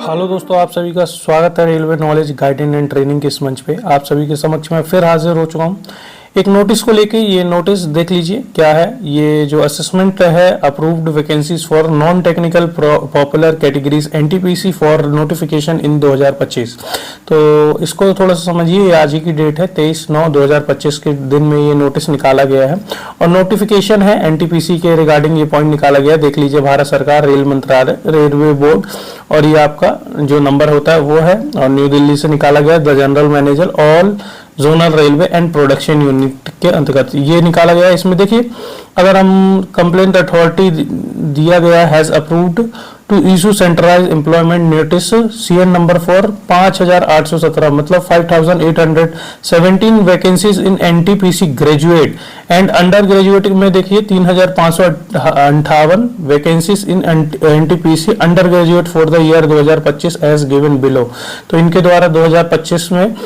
Hello दोस्तों, आप सभी का स्वागत है railway knowledge guidance and training के इस मंच पे। आप सभी के समक्ष में फिर हाजिर हो चुका हूँ एक नोटिस को लेके। ये नोटिस देख लीजिए क्या है। ये जो असेसमेंट है approved vacancies for non technical popular categories NTPC for notification इन 2025। तो इसको थोड़ा सा समझिए। आज ही की डेट है 23/9/2025 के दिन में ये नोटिस निकाला गया है और नोटिफिकेशन है एनटीपीसी के रिगार्डिंग ये पॉइंट निकाला गया है। देख लीजिए, भारत सरकार रेल मंत्रालय रेलवे बोर्ड और ये आपका जो नंबर होता है वो है और न्यू दिल्ली से निकाला गया the general manager all zonal railway and production unit के अंतर्गत ये निकाला गया है। इसमें देखिए, अगर हम कंप्लेंट अथॉरिटी दिया गया has approved to issue centralised employment notice CN number for 5817 मतलब 5817 vacancies in NTPC graduate and undergraduate में देखिए 3558 vacancies in NTPC undergraduate for the year 2025 as given below. तो इनके द्वारा 2025 में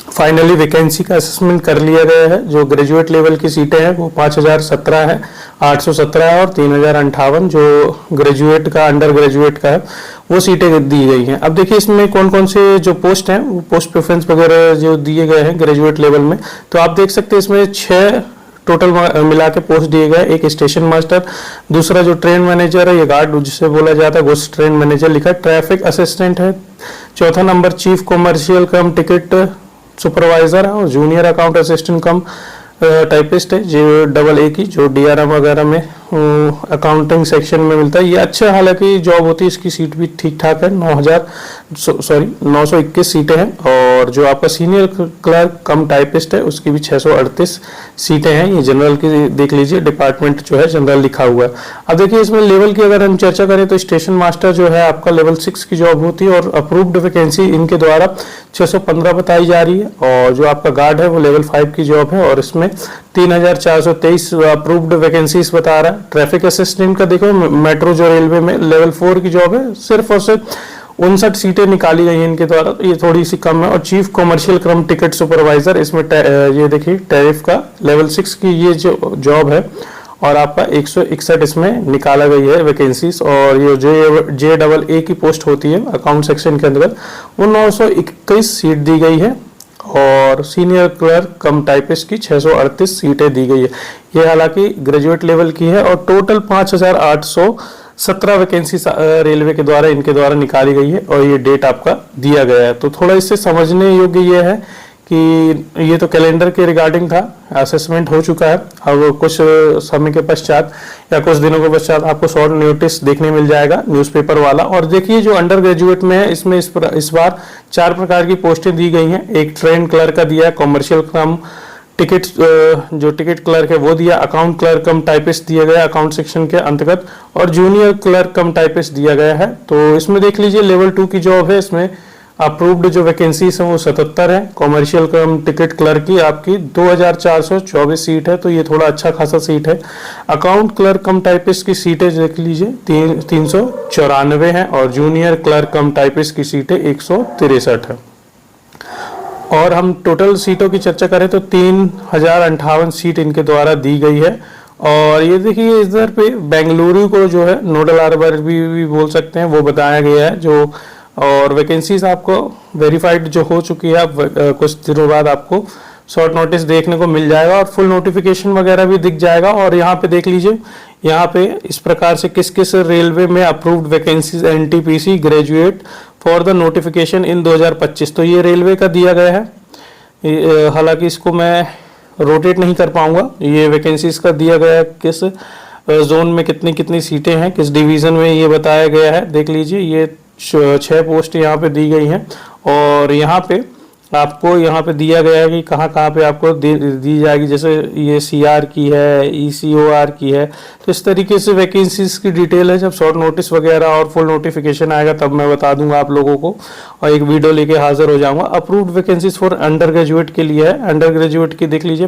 फाइनली वैकेंसी का असेसमेंट कर लिया गया है। जो ग्रेजुएट लेवल की सीटें हैं वो 5017 है, 817 है और 3058 जो ग्रेजुएट का अंडर ग्रेजुएट का है वो सीटें दी गई हैं। अब देखिए इसमें कौन कौन से जो पोस्ट हैं वो पोस्ट प्रेफरेंस वगैरह जो दिए गए हैं ग्रेजुएट लेवल में। तो आप देख सकते हैं इसमें 6 टोटल मिला के पोस्ट दिए गए। एक स्टेशन मास्टर, दूसरा जो ट्रेन मैनेजर है ये गार्ड जिसे बोला जाता है गोस्ट ट्रेन मैनेजर लिखा है, ट्रैफिक असिस्टेंट है, चौथा नंबर चीफ कॉमर्शियल कम टिकट सुपरवाइजर है और जूनियर अकाउंट असिस्टेंट कम टाइपिस्ट है जो AA की जो DRM वगैरह में अकाउंटिंग सेक्शन में मिलता है। ये अच्छा हालांकि जॉब होती है, इसकी सीट भी ठीक ठाक है। 921 सीटें हैं और जो आपका सीनियर क्लर्क कम टाइपिस्ट है उसकी भी 638 सीटें हैं। ये जनरल की देख लीजिए, डिपार्टमेंट जो है जनरल लिखा हुआ है। अब देखिए इसमें लेवल की अगर हम चर्चा करें तो स्टेशन मास्टर जो है आपका लेवल 6 की जॉब होती है और अप्रूव्ड वैकेंसी इनके द्वारा 615 बताई जा रही है। और जो आपका गार्ड है वो लेवल 5 की जॉब है और इसमें 3423 अप्रूव्ड वैकेंसीज बता रहा है। ट्रैफिक असिस्टेंट का देखो मेट्रो जो रेलवे में लेवल 4 की जॉब है, सिर्फ और सिर्फ 59 सीटें निकाली गई हैं इनके द्वारा, तो ये थोड़ी सी कम है। और चीफ कॉमर्शियल क्रम टिकट सुपरवाइजर इसमें ये देखिए टैरिफ का लेवल 6 की ये जो जॉब है और आपका 161 इसमें निकाला गई है वैकेंसीज। और ये JAA की पोस्ट होती है अकाउंट सेक्शन के अंतर्गत वो 921 सीट दी गई है और सीनियर क्लर्क कम टाइपिस्ट की 638 सीटें दी गई है। ये हालांकि ग्रेजुएट लेवल की है और टोटल 5817 वैकेंसी रेलवे के द्वारा इनके द्वारा निकाली गई है और ये डेट आपका दिया गया है। तो थोड़ा इससे समझने योग्य ये है कि ये तो कैलेंडर के रिगार्डिंग था, असेसमेंट हो चुका है। अब कुछ समय के पश्चात या कुछ दिनों के पश्चात आपको शॉर्ट नोटिस देखने मिल जाएगा न्यूज़पेपर वाला। और देखिए जो अंडर ग्रेजुएट में है इसमें इस बार 4 प्रकार की पोस्टें दी गई हैं। एक ट्रेन क्लर्क का दिया है, कॉमर्शियल कम टिकट जो टिकट क्लर्क है वो दिया, अकाउंट क्लर्क कम टाइपिस्ट दिया गया अकाउंट सेक्शन के अंतर्गत और जूनियर क्लर्क कम टाइपिस्ट दिया गया है। तो इसमें देख लीजिए लेवल 2 की जॉब है, इसमें अप्रूव्ड जो वैकेंसीज है वो 77 है। कॉमर्शियल कम टिकट क्लर्क की आपकी 2424 सीट है, तो ये थोड़ा अच्छा खासा सीट है। अकाउंट क्लर्क कम टाइपिस्ट की सीटें देख लीजिए 394 है और जूनियर क्लर्क कम टाइपिस्ट की सीटें 163 है। और हम टोटल सीटों की चर्चा करें तो 3058 सीट इनके द्वारा दी गई है। और ये देखिए इधर पे बेंगलुरु को जो है नोडल आर्बर भी बोल सकते हैं वो बताया गया है जो। और वैकेंसीज आपको वेरीफाइड जो हो चुकी है, अब कुछ दिनों बाद आपको शॉर्ट नोटिस देखने को मिल जाएगा और फुल नोटिफिकेशन वगैरह भी दिख जाएगा। और यहाँ पे देख लीजिए, यहाँ पे इस प्रकार से किस किस रेलवे में approved vacancies NTPC graduate for the notification इन 2025। तो ये रेलवे का दिया गया है, हालांकि इसको मैं रोटेट नहीं कर पाऊंगा। ये वैकेंसीज का दिया गया है किस जोन में कितनी कितनी सीटें हैं, किस डिवीजन में ये बताया गया है। देख लीजिए ये 6 पोस्ट यहाँ पे दी गई हैं और यहाँ पे आपको यहाँ पे दिया गया है कि कहाँ कहाँ पे आपको दी जाएगी। जैसे ये CR की है, ECOR की है, तो इस तरीके से वैकेंसीज की डिटेल है। जब शॉर्ट नोटिस वगैरह और फुल नोटिफिकेशन आएगा तब मैं बता दूंगा आप लोगों को और एक वीडियो लेके हाजिर हो जाऊंगा। Approved vacancies for under graduate के लिए है। अंडर ग्रेजुएट की देख लीजिए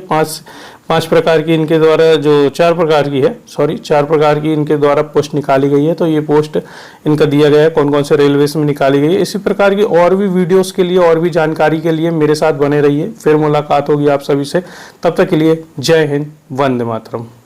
5 प्रकार की इनके द्वारा जो 4 प्रकार की है, 4 प्रकार की इनके द्वारा पोस्ट निकाली गई है। तो ये पोस्ट इनका दिया गया है कौन कौन से रेलवे में निकाली गई है। इसी प्रकार की और भी वीडियोस के लिए और भी जानकारी के लिए मेरे साथ बने रहिए। फिर मुलाकात होगी आप सभी से, तब तक के लिए जय हिंद, वंदे मातरम।